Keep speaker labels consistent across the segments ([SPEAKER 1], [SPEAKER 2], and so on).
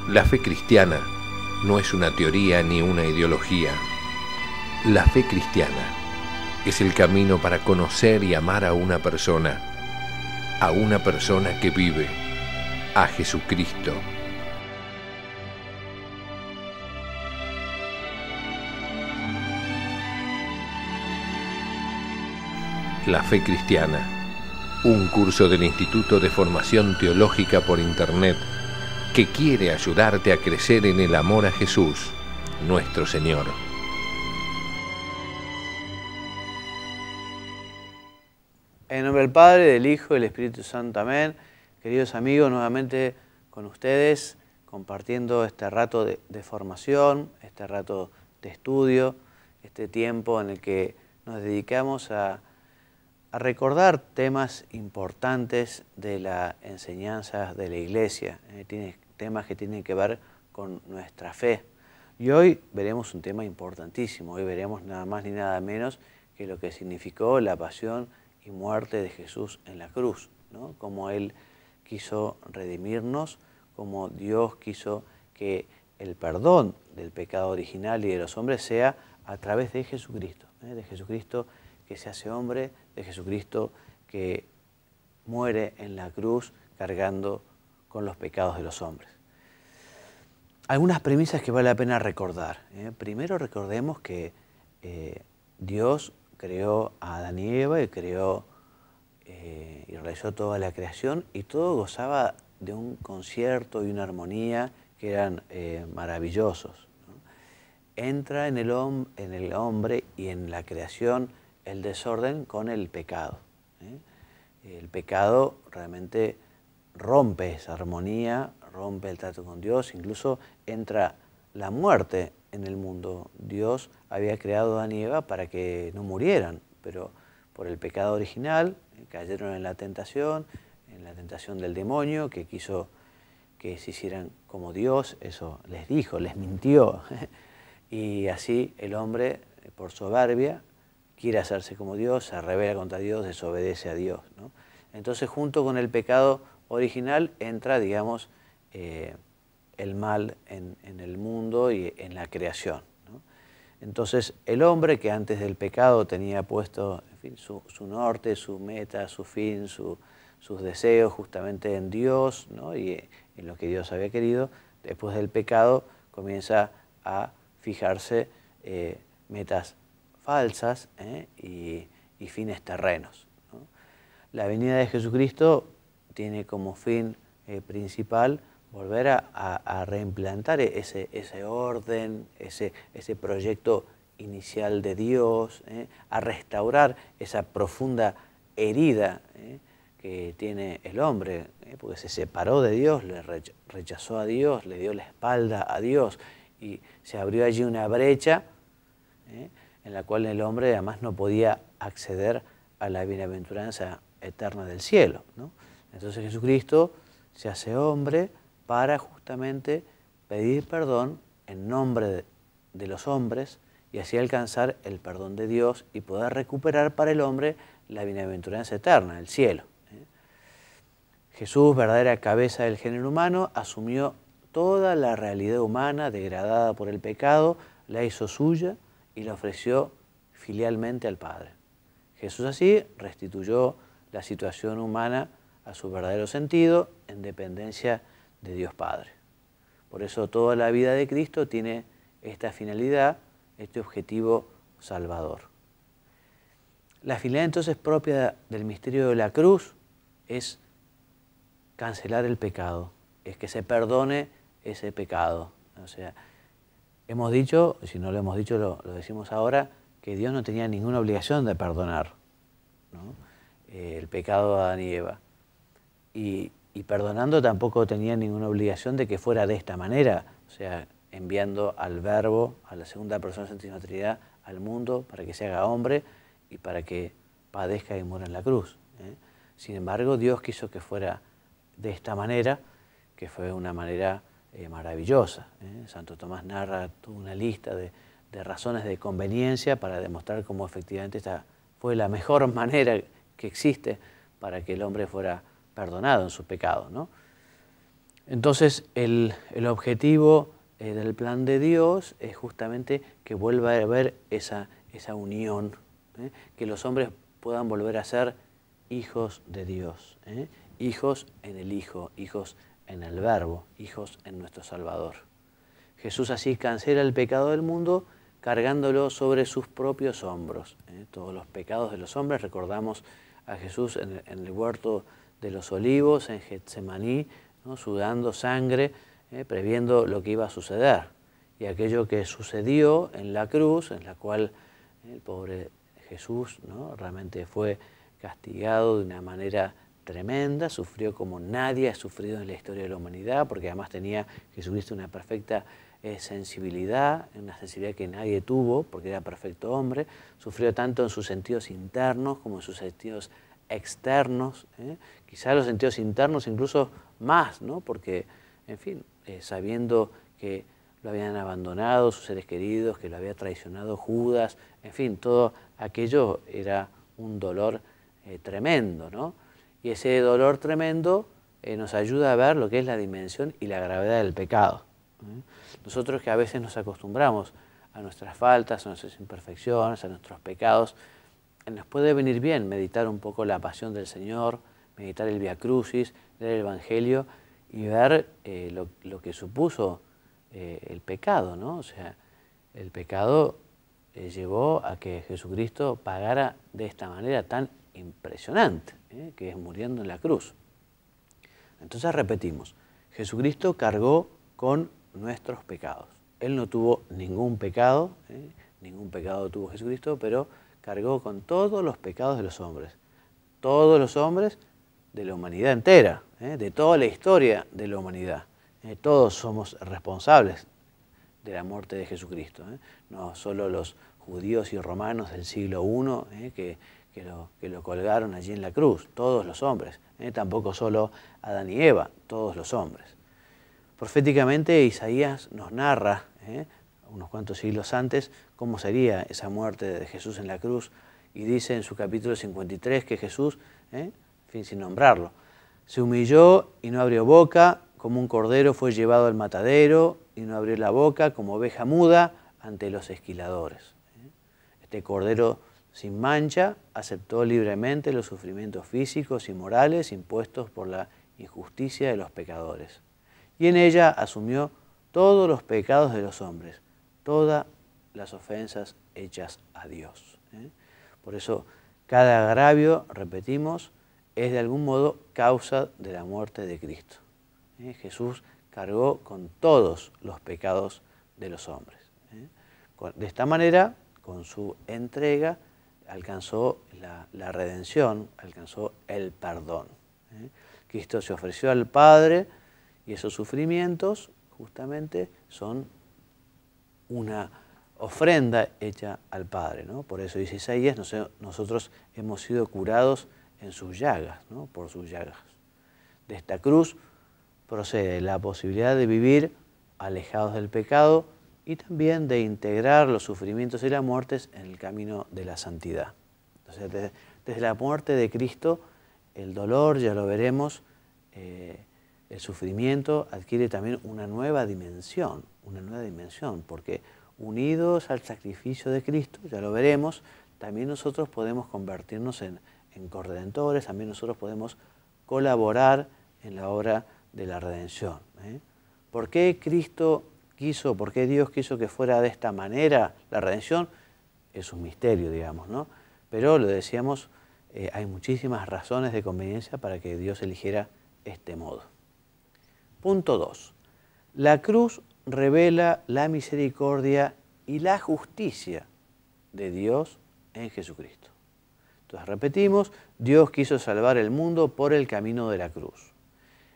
[SPEAKER 1] La fe cristiana no es una teoría ni una ideología. La fe cristiana es el camino para conocer y amar a una persona que vive, a Jesucristo. La fe cristiana, un curso del Instituto de Formación Teológica por Internet que quiere ayudarte a crecer en el amor a Jesús, nuestro Señor.
[SPEAKER 2] En nombre del Padre, del Hijo y del Espíritu Santo. Amén. Queridos amigos, nuevamente con ustedes, compartiendo este rato de formación, este rato de estudio, este tiempo en el que nos dedicamos a recordar temas importantes de la enseñanza de la Iglesia, temas que tienen que ver con nuestra fe. Y hoy veremos un tema importantísimo, hoy veremos nada más ni nada menos que lo que significó la pasión y muerte de Jesús en la cruz, ¿no? Cómo Él quiso redimirnos, cómo Dios quiso que el perdón del pecado original y de los hombres sea a través de Jesucristo que se hace hombre, de Jesucristo que muere en la cruz cargando con los pecados de los hombres. Algunas premisas que vale la pena recordar. Primero recordemos que Dios creó a Adán y Eva y realizó toda la creación y todo gozaba de un concierto y una armonía que eran maravillosos, ¿no? Entra en el hombre y en la creación el desorden con el pecado. El pecado realmente rompe esa armonía, rompe el trato con Dios, incluso entra la muerte en el mundo. Dios había creado a Adán y Eva para que no murieran, pero por el pecado original cayeron en la tentación del demonio que quiso que se hicieran como Dios, eso les dijo, les mintió. Y así el hombre, por soberbia, quiere hacerse como Dios, se rebela contra Dios, desobedece a Dios, ¿no? Entonces, junto con el pecado original, entra, digamos, el mal en el mundo y en la creación, ¿no? Entonces, el hombre que antes del pecado tenía puesto, en fin, su norte, su meta, su fin, sus deseos justamente en Dios, ¿no? Y en lo que Dios había querido, después del pecado comienza a fijarse metas falsas y fines terrenos, ¿no? La venida de Jesucristo tiene como fin principal volver a reimplantar ese orden, ese proyecto inicial de Dios, a restaurar esa profunda herida que tiene el hombre, porque se separó de Dios, le rechazó a Dios, le dio la espalda a Dios y se abrió allí una brecha en la cual el hombre además no podía acceder a la bienaventuranza eterna del cielo, ¿no? Entonces Jesucristo se hace hombre para justamente pedir perdón en nombre de los hombres y así alcanzar el perdón de Dios y poder recuperar para el hombre la bienaventuranza eterna, el cielo. Jesús, verdadera cabeza del género humano, asumió toda la realidad humana degradada por el pecado, la hizo suya y la ofreció filialmente al Padre. Jesús así restituyó la situación humana a su verdadero sentido en dependencia de Dios Padre. Por eso toda la vida de Cristo tiene esta finalidad, este objetivo salvador. La finalidad entonces propia del misterio de la cruz es cancelar el pecado, es que se perdone ese pecado. O sea, hemos dicho, si no lo hemos dicho, lo decimos ahora, que Dios no tenía ninguna obligación de perdonar, ¿no? El pecado de Adán y Eva. Y perdonando tampoco tenía ninguna obligación de que fuera de esta manera, o sea, enviando al Verbo, a la segunda persona de la Santísima Trinidad, al mundo para que se haga hombre y para que padezca y muera en la cruz. Sin embargo, Dios quiso que fuera de esta manera, que fue una manera maravillosa. Santo Tomás narra toda una lista de razones de conveniencia para demostrar cómo efectivamente esta fue la mejor manera que existe para que el hombre fuera perdonado en su pecado, ¿no? Entonces el objetivo del plan de Dios es justamente que vuelva a haber esa unión, que los hombres puedan volver a ser hijos de Dios, hijos en el Hijo, hijos en el Verbo, hijos en nuestro Salvador. Jesús así cancela el pecado del mundo cargándolo sobre sus propios hombros. Todos los pecados de los hombres, recordamos a Jesús en el huerto de los olivos, en Getsemaní, ¿no? Sudando sangre, previendo lo que iba a suceder. Y aquello que sucedió en la cruz, en la cual el pobre Jesús, ¿no? Realmente fue castigado de una manera tremenda, sufrió como nadie ha sufrido en la historia de la humanidad, porque además tenía Jesucristo una perfecta sensibilidad, una sensibilidad que nadie tuvo, porque era perfecto hombre, sufrió tanto en sus sentidos internos como en sus sentidos externos, quizá los sentidos internos incluso más, ¿no? Porque, en fin, sabiendo que lo habían abandonado sus seres queridos, que lo había traicionado Judas, en fin, todo aquello era un dolor tremendo, ¿no? Y ese dolor tremendo nos ayuda a ver lo que es la dimensión y la gravedad del pecado. Nosotros que a veces nos acostumbramos a nuestras faltas, a nuestras imperfecciones, a nuestros pecados, nos puede venir bien meditar un poco la pasión del Señor, meditar el Vía Crucis, leer el Evangelio y ver lo que supuso el pecado, ¿no? O sea, el pecado llevó a que Jesucristo pagara de esta manera tan impresionante, que es muriendo en la cruz. Entonces repetimos, Jesucristo cargó con nuestros pecados. Él no tuvo ningún pecado tuvo Jesucristo, pero cargó con todos los pecados de los hombres de la humanidad entera, de toda la historia de la humanidad. Todos somos responsables de la muerte de Jesucristo, no solo los judíos y romanos del siglo I que lo colgaron allí en la cruz, todos los hombres, tampoco solo Adán y Eva, todos los hombres. Proféticamente Isaías nos narra, unos cuantos siglos antes, cómo sería esa muerte de Jesús en la cruz, y dice en su capítulo 53 que Jesús, en fin, sin nombrarlo, se humilló y no abrió boca, como un cordero fue llevado al matadero y no abrió la boca, como oveja muda ante los esquiladores. Este cordero sin mancha aceptó libremente los sufrimientos físicos y morales impuestos por la injusticia de los pecadores. Y en ella asumió todos los pecados de los hombres, todas las ofensas hechas a Dios. Por eso, cada agravio, repetimos, es de algún modo causa de la muerte de Cristo. Jesús cargó con todos los pecados de los hombres. De esta manera, con su entrega, alcanzó la redención, alcanzó el perdón. Cristo se ofreció al Padre y esos sufrimientos justamente son una ofrenda hecha al Padre, ¿no? Por eso dice Isaías, nosotros hemos sido curados en sus llagas, ¿no? Por sus llagas. De esta cruz procede la posibilidad de vivir alejados del pecado y también de integrar los sufrimientos y las muertes en el camino de la santidad. Entonces, desde la muerte de Cristo, el dolor, ya lo veremos, el sufrimiento adquiere también una nueva dimensión, porque unidos al sacrificio de Cristo, ya lo veremos, también nosotros podemos convertirnos en corredentores, también nosotros podemos colaborar en la obra de la redención. ¿Por qué por qué Dios quiso que fuera de esta manera la redención? Es un misterio, digamos, ¿no? Pero lo decíamos, hay muchísimas razones de conveniencia para que Dios eligiera este modo. Punto 2. La cruz revela la misericordia y la justicia de Dios en Jesucristo. Entonces repetimos, Dios quiso salvar el mundo por el camino de la cruz.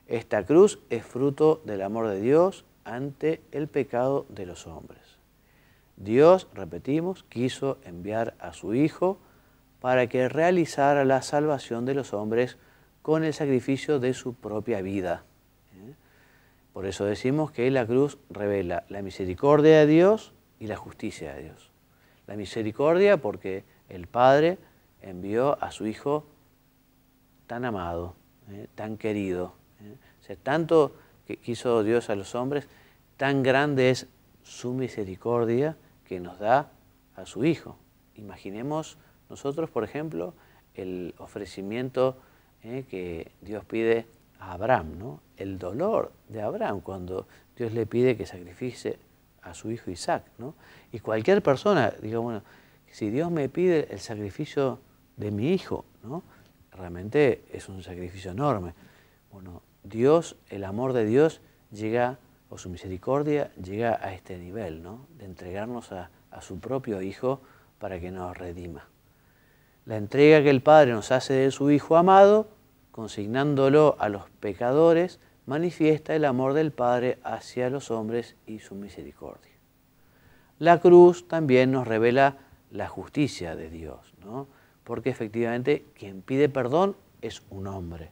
[SPEAKER 2] Esta cruz es fruto del amor de Dios ante el pecado de los hombres. Dios, repetimos, quiso enviar a su Hijo para que realizara la salvación de los hombres con el sacrificio de su propia vida. Por eso decimos que la cruz revela la misericordia de Dios y la justicia de Dios. La misericordia porque el Padre envió a su Hijo tan amado, tan querido. O sea, tanto que quiso Dios a los hombres, tan grande es su misericordia que nos da a su Hijo. Imaginemos nosotros, por ejemplo, el ofrecimiento que Dios pide a Abraham, ¿no? El dolor de Abraham cuando Dios le pide que sacrifique a su hijo Isaac, ¿no? Y cualquier persona diga, bueno, si Dios me pide el sacrificio de mi hijo, ¿no? Realmente es un sacrificio enorme. Bueno, Dios, el amor de Dios llega, o su misericordia llega a este nivel, ¿no? De entregarnos a su propio Hijo para que nos redima. La entrega que el Padre nos hace de su Hijo amado, consignándolo a los pecadores, manifiesta el amor del Padre hacia los hombres y su misericordia. La cruz también nos revela la justicia de Dios, ¿no? Porque efectivamente quien pide perdón es un hombre.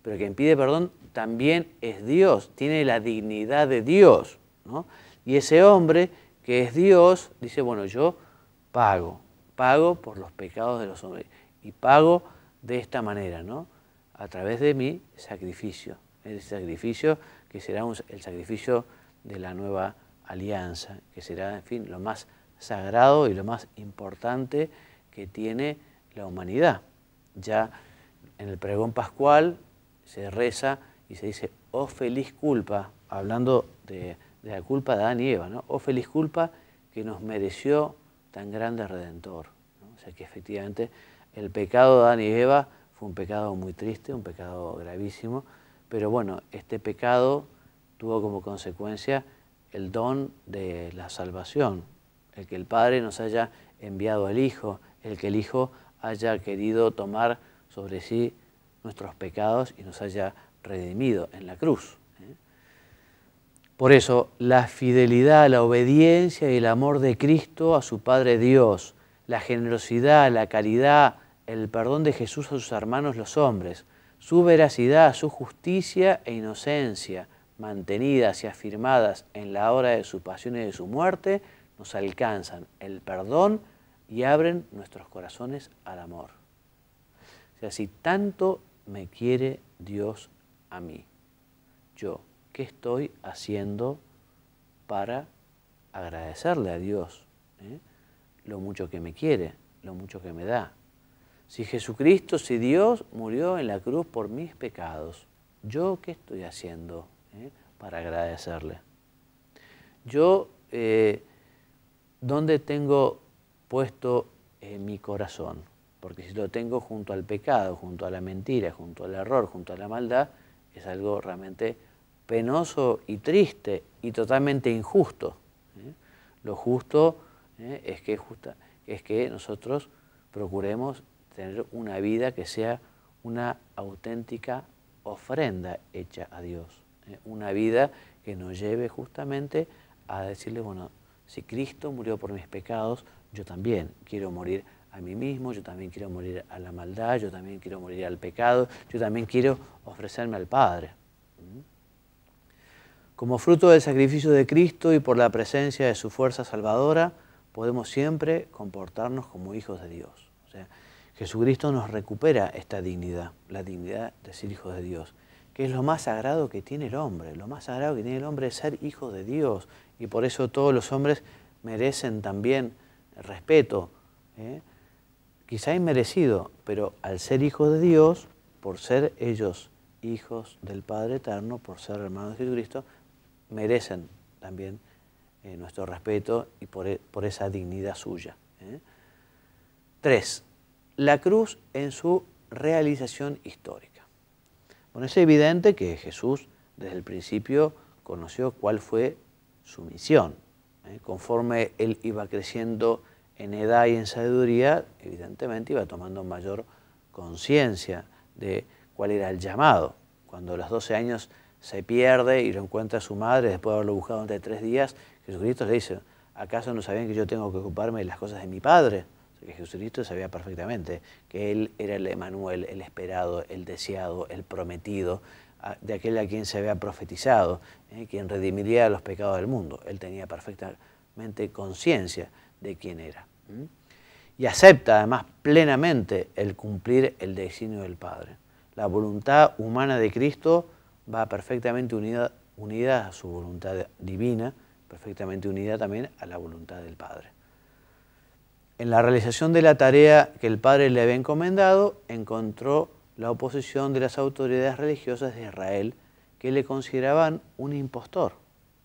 [SPEAKER 2] Pero quien pide perdón también es Dios, tiene la dignidad de Dios, ¿no? Y ese hombre que es Dios dice, bueno, yo pago por los pecados de los hombres y pago de esta manera, ¿no? A través de mi sacrificio, ese sacrificio que será el sacrificio de la nueva alianza, que será, en fin, lo más sagrado y lo más importante que tiene la humanidad. Ya en el pregón pascual se reza y se dice, oh feliz culpa, hablando de la culpa de Adán y Eva, ¿no? Oh feliz culpa que nos mereció tan grande Redentor, ¿no? O sea que efectivamente el pecado de Adán y Eva fue un pecado muy triste, un pecado gravísimo, pero bueno, este pecado tuvo como consecuencia el don de la salvación, el que el Padre nos haya enviado al Hijo, el que el Hijo haya querido tomar sobre sí nuestros pecados y nos haya redimido en la cruz. Por eso, la fidelidad, la obediencia y el amor de Cristo a su Padre Dios, la generosidad, la caridad, el perdón de Jesús a sus hermanos los hombres, su veracidad, su justicia e inocencia, mantenidas y afirmadas en la hora de su pasión y de su muerte, nos alcanzan el perdón y abren nuestros corazones al amor. O sea, si tanto me quiere Dios a mí, yo, ¿qué estoy haciendo para agradecerle a Dios lo mucho que me quiere, lo mucho que me da? Si Jesucristo, si Dios murió en la cruz por mis pecados, ¿yo qué estoy haciendo para agradecerle? Yo, ¿dónde tengo puesto mi corazón? Porque si lo tengo junto al pecado, junto a la mentira, junto al error, junto a la maldad, es algo realmente penoso y triste y totalmente injusto. Lo justo es que nosotros procuremos tener una vida que sea una auténtica ofrenda hecha a Dios. Una vida que nos lleve justamente a decirle, bueno, si Cristo murió por mis pecados, yo también quiero morir a mí mismo, yo también quiero morir a la maldad, yo también quiero morir al pecado, yo también quiero ofrecerme al Padre. Como fruto del sacrificio de Cristo y por la presencia de su fuerza salvadora, podemos siempre comportarnos como hijos de Dios. O sea, Jesucristo nos recupera esta dignidad, la dignidad de ser hijos de Dios, que es lo más sagrado que tiene el hombre. Lo más sagrado que tiene el hombre es ser hijos de Dios, y por eso todos los hombres merecen también respeto, quizá inmerecido, pero al ser hijos de Dios, por ser ellos hijos del Padre Eterno, por ser hermanos de Jesucristo, merecen también nuestro respeto y por esa dignidad suya. 3. La cruz en su realización histórica. Bueno, es evidente que Jesús desde el principio conoció cuál fue su misión. Conforme él iba creciendo en edad y en sabiduría, evidentemente iba tomando mayor conciencia de cuál era el llamado. Cuando a los 12 años se pierde y lo encuentra su madre, después de haberlo buscado durante 3 días, Jesucristo le dice, ¿acaso no sabían que yo tengo que ocuparme de las cosas de mi Padre? O sea, que Jesucristo sabía perfectamente que Él era el Emanuel, el esperado, el deseado, el prometido, de aquel a quien se había profetizado, quien redimiría los pecados del mundo. Él tenía perfectamente conciencia de quién era. Y acepta además plenamente el cumplir el designio del Padre. La voluntad humana de Cristo va perfectamente unida a su voluntad divina, perfectamente unida también a la voluntad del Padre. En la realización de la tarea que el Padre le había encomendado, encontró la oposición de las autoridades religiosas de Israel, que le consideraban un impostor.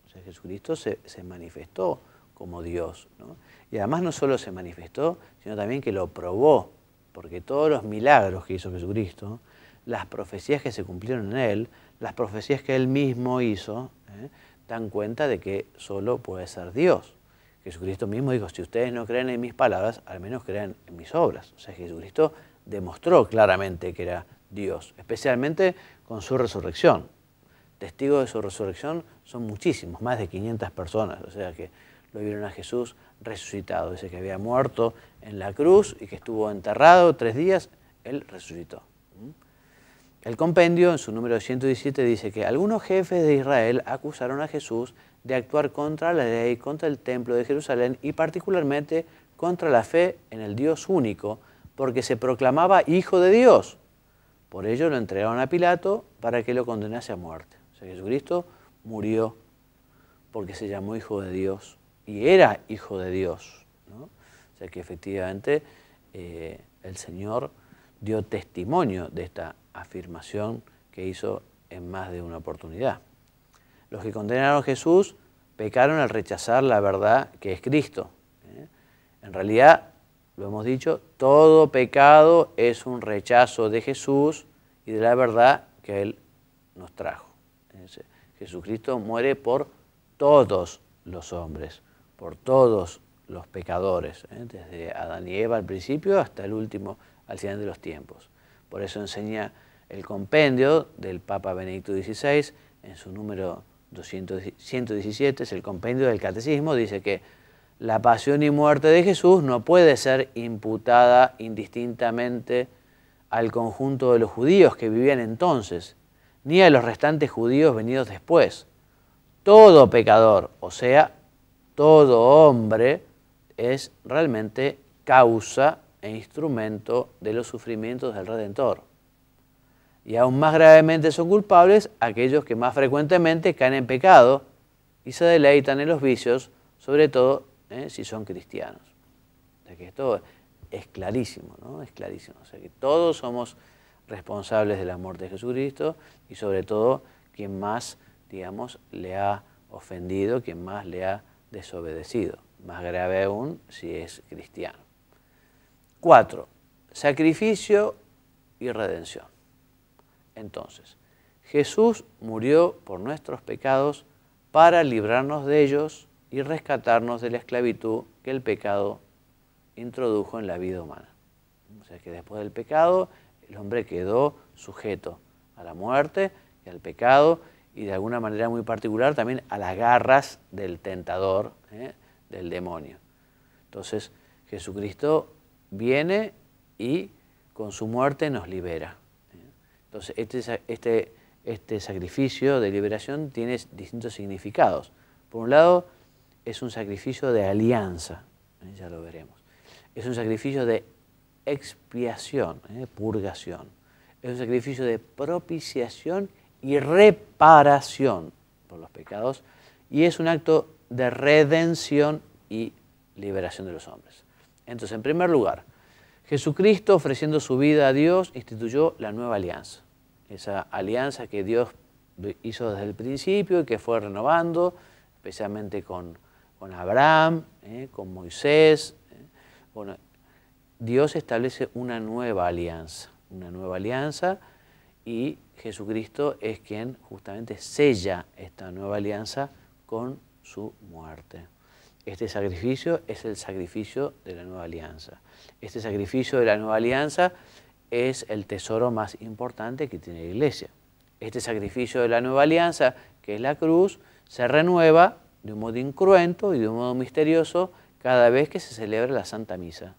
[SPEAKER 2] O sea, Jesucristo se manifestó como Dios, ¿no? Y además no solo se manifestó, sino también que lo probó, porque todos los milagros que hizo Jesucristo, las profecías que se cumplieron en Él, las profecías que Él mismo hizo, dan cuenta de que solo puede ser Dios. Jesucristo mismo dijo, si ustedes no creen en mis palabras, al menos crean en mis obras. O sea, Jesucristo demostró claramente que era Dios, especialmente con su resurrección. Testigos de su resurrección son muchísimos, más de 500 personas, o sea que lo vieron a Jesús resucitado. Dice que había muerto en la cruz y que estuvo enterrado 3 días, Él resucitó. El compendio, en su número 117, dice que algunos jefes de Israel acusaron a Jesús de actuar contra la ley, contra el templo de Jerusalén y particularmente contra la fe en el Dios único, porque se proclamaba hijo de Dios. Por ello lo entregaron a Pilato para que lo condenase a muerte. O sea, Jesucristo murió porque se llamó hijo de Dios y era hijo de Dios, ¿no? O sea que efectivamente el Señor dio testimonio de esta afirmación que hizo en más de una oportunidad. Los que condenaron a Jesús pecaron al rechazar la verdad que es Cristo. En realidad, lo hemos dicho, todo pecado es un rechazo de Jesús y de la verdad que Él nos trajo. Jesucristo muere por todos los hombres, por todos los pecadores, desde Adán y Eva al principio hasta el último, al final de los tiempos. Por eso enseña el compendio del Papa Benedicto XVI, en su número 117, es el compendio del Catecismo, dice que la pasión y muerte de Jesús no puede ser imputada indistintamente al conjunto de los judíos que vivían entonces, ni a los restantes judíos venidos después. Todo pecador, o sea, todo hombre, es realmente causa e instrumento de los sufrimientos del Redentor. Y aún más gravemente son culpables aquellos que más frecuentemente caen en pecado y se deleitan en los vicios, sobre todo si son cristianos. O sea que esto es clarísimo, ¿no? Es clarísimo. O sea que todos somos responsables de la muerte de Jesucristo y sobre todo quien más, digamos, le ha ofendido, quien más le ha desobedecido. Más grave aún si es cristiano. 4. Sacrificio y redención. Entonces, Jesús murió por nuestros pecados para librarnos de ellos y rescatarnos de la esclavitud que el pecado introdujo en la vida humana. O sea que después del pecado, el hombre quedó sujeto a la muerte y al pecado y de alguna manera muy particular también a las garras del tentador, del demonio. Entonces, Jesucristo viene y con su muerte nos libera. Entonces, este sacrificio de liberación tiene distintos significados. Por un lado, es un sacrificio de alianza, ya lo veremos. Es un sacrificio de expiación, purgación. Es un sacrificio de propiciación y reparación por los pecados. Y es un acto de redención y liberación de los hombres. Entonces, en primer lugar, Jesucristo, ofreciendo su vida a Dios, instituyó la nueva alianza. Esa alianza que Dios hizo desde el principio y que fue renovando, especialmente con Abraham, con Moisés. Bueno, Dios establece una nueva alianza y Jesucristo es quien justamente sella esta nueva alianza con su muerte. Este sacrificio es el sacrificio de la nueva alianza. Este sacrificio de la nueva alianza es el tesoro más importante que tiene la Iglesia. Este sacrificio de la nueva alianza, que es la cruz, se renueva de un modo incruento y de un modo misterioso cada vez que se celebra la Santa Misa.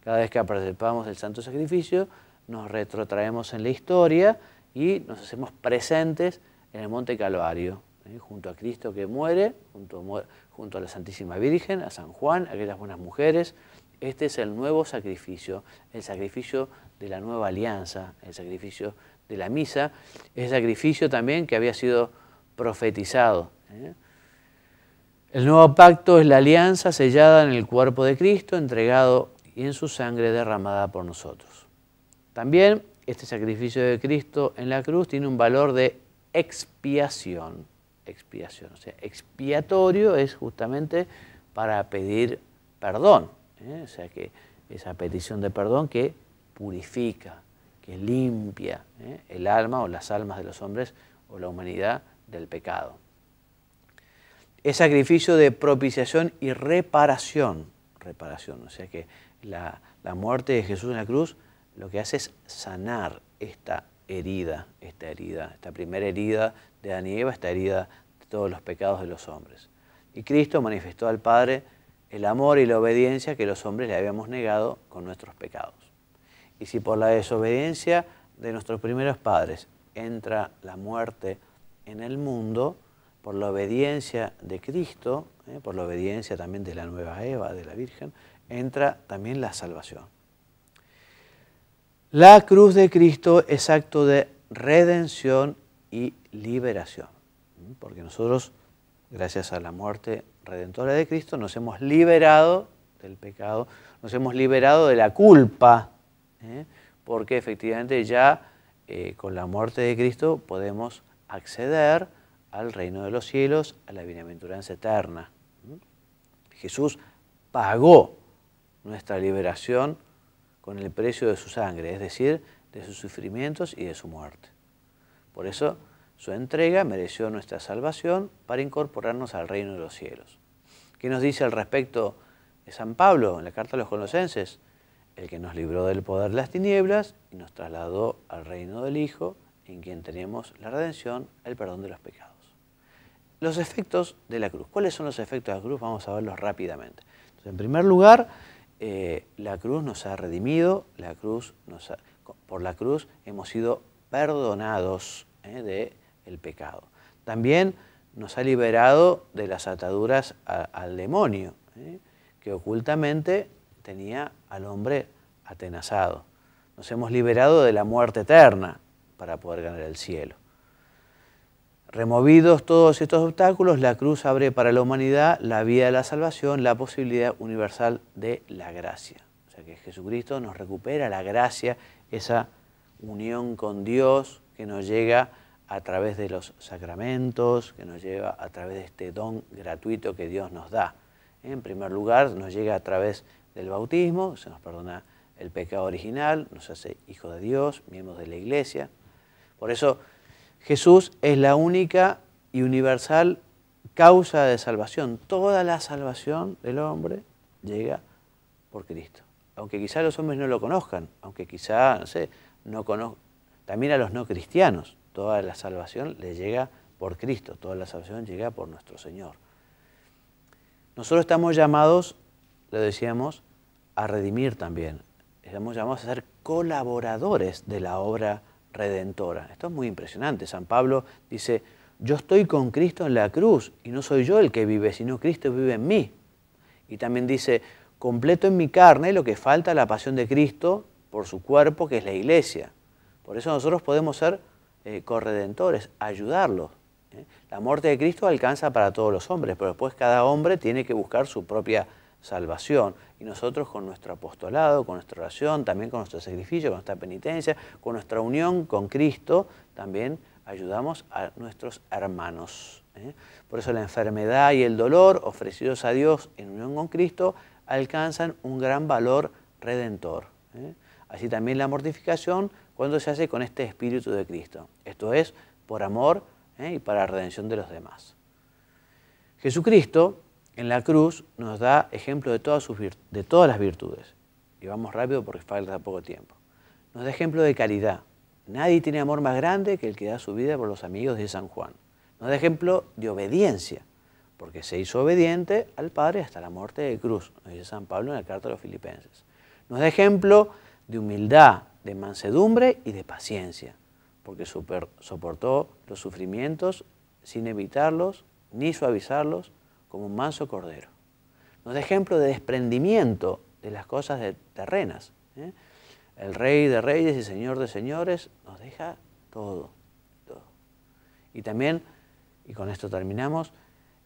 [SPEAKER 2] Cada vez que participamos del Santo Sacrificio, nos retrotraemos en la historia y nos hacemos presentes en el Monte Calvario, junto a Cristo que muere, junto a la Santísima Virgen, a San Juan, a aquellas buenas mujeres. Este es el nuevo sacrificio, el sacrificio de la nueva alianza, el sacrificio de la misa, ese sacrificio también que había sido profetizado. El nuevo pacto es la alianza sellada en el cuerpo de Cristo, entregado y en su sangre derramada por nosotros. También este sacrificio de Cristo en la cruz tiene un valor de expiación. Expiación, o sea, expiatorio es justamente para pedir perdón, o sea que esa petición de perdón que purifica, que limpia el alma o las almas de los hombres o la humanidad del pecado. Es sacrificio de propiciación y reparación, o sea que la muerte de Jesús en la cruz lo que hace es sanar esta primera herida de Adán y Eva, esta herida de todos los pecados de los hombres. Y Cristo manifestó al Padre el amor y la obediencia que los hombres le habíamos negado con nuestros pecados. Y si por la desobediencia de nuestros primeros padres entra la muerte en el mundo, por la obediencia de Cristo, por la obediencia también de la nueva Eva, de la Virgen, entra también la salvación. La cruz de Cristo es acto de redención y liberación, porque nosotros, gracias a la muerte redentora de Cristo, nos hemos liberado del pecado, nos hemos liberado de la culpa, porque efectivamente ya con la muerte de Cristo podemos acceder al reino de los cielos, a la bienaventuranza eterna. Jesús pagó nuestra liberación con el precio de su sangre, es decir, de sus sufrimientos y de su muerte. Por eso su entrega mereció nuestra salvación para incorporarnos al reino de los cielos. ¿Qué nos dice al respecto de San Pablo en la carta a los Colosenses? El que nos libró del poder de las tinieblas y nos trasladó al reino del Hijo, en quien tenemos la redención, el perdón de los pecados. Los efectos de la cruz. ¿Cuáles son los efectos de la cruz? Vamos a verlos rápidamente. Entonces, en primer lugar, la cruz nos ha redimido, por la cruz hemos sido perdonados del pecado. También nos ha liberado de las ataduras al demonio, que ocultamente tenía al hombre atenazado. Nos hemos liberado de la muerte eterna para poder ganar el cielo. Removidos todos estos obstáculos, la cruz abre para la humanidad la vía de la salvación, la posibilidad universal de la gracia. O sea que Jesucristo nos recupera la gracia, esa unión con Dios que nos llega a través de los sacramentos, que nos lleva a través de este don gratuito que Dios nos da. En primer lugar, nos llega a través del bautismo, se nos perdona el pecado original, nos hace hijos de Dios, miembros de la Iglesia. Por eso Jesús es la única y universal causa de salvación. Toda la salvación del hombre llega por Cristo. Aunque quizá los hombres no lo conozcan, aunque quizá, no conozcan, también a los no cristianos, toda la salvación les llega por Cristo, toda la salvación llega por nuestro Señor. Nosotros estamos llamados, lo decíamos, a redimir también. Estamos llamados a ser colaboradores de la obra redentora. Esto es muy impresionante. San Pablo dice, yo estoy con Cristo en la cruz y no soy yo el que vive, sino Cristo vive en mí. Y también dice, completo en mi carne lo que falta a la pasión de Cristo por su cuerpo, que es la Iglesia. Por eso nosotros podemos ser corredentores, ayudarlos. La muerte de Cristo alcanza para todos los hombres, pero después cada hombre tiene que buscar su propia salvación. Y nosotros con nuestro apostolado, con nuestra oración, también con nuestro sacrificio, con nuestra penitencia, con nuestra unión con Cristo, también ayudamos a nuestros hermanos. Por eso la enfermedad y el dolor ofrecidos a Dios en unión con Cristo alcanzan un gran valor redentor. Así también la mortificación cuando se hace con este espíritu de Cristo. Esto es por amor y para la redención de los demás. Jesucristo en la cruz nos da ejemplo de todas las virtudes. Y vamos rápido porque falta poco tiempo. Nos da ejemplo de caridad. Nadie tiene amor más grande que el que da su vida por los amigos, de San Juan. Nos da ejemplo de obediencia, porque se hizo obediente al Padre hasta la muerte de cruz, nos dice San Pablo en la carta a los Filipenses. Nos da ejemplo de humildad, de mansedumbre y de paciencia, porque soportó los sufrimientos sin evitarlos ni suavizarlos, como un manso cordero. Nos da ejemplo de desprendimiento de las cosas terrenas. El Rey de Reyes y Señor de Señores nos deja todo, todo. Y también, y con esto terminamos,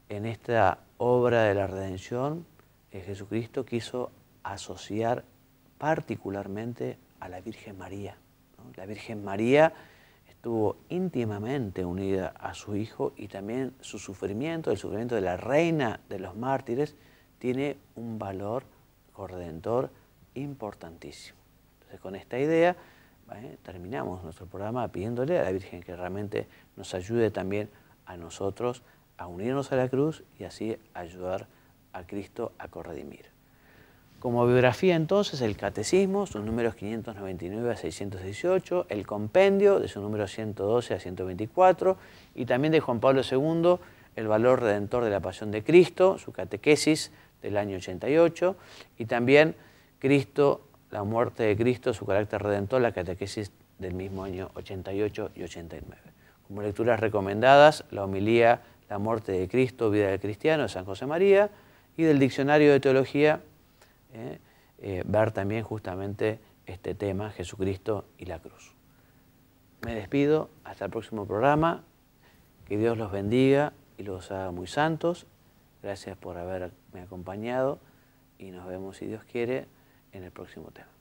[SPEAKER 2] en esta obra de la redención, Jesucristo quiso asociar particularmente a la Virgen María, ¿no? La Virgen María estuvo íntimamente unida a su Hijo y también su sufrimiento, el sufrimiento de la Reina de los Mártires, tiene un valor corredentor importantísimo. Entonces, con esta idea, terminamos nuestro programa pidiéndole a la Virgen que realmente nos ayude también a nosotros a unirnos a la cruz y así ayudar a Cristo a corredimir. Como biografía entonces, el Catecismo, sus números 599 a 618, el Compendio, de sus números 112 a 124, y también de Juan Pablo II, el valor redentor de la Pasión de Cristo, su catequesis del año 88, y también Cristo, la muerte de Cristo, su carácter redentor, la catequesis del mismo año 88 y 89. Como lecturas recomendadas, la homilía La muerte de Cristo, vida del cristiano, de San José María, y del Diccionario de Teología, ver también justamente este tema, Jesucristo y la cruz. Me despido, hasta el próximo programa, que Dios los bendiga y los haga muy santos. Gracias por haberme acompañado y nos vemos, si Dios quiere, en el próximo tema.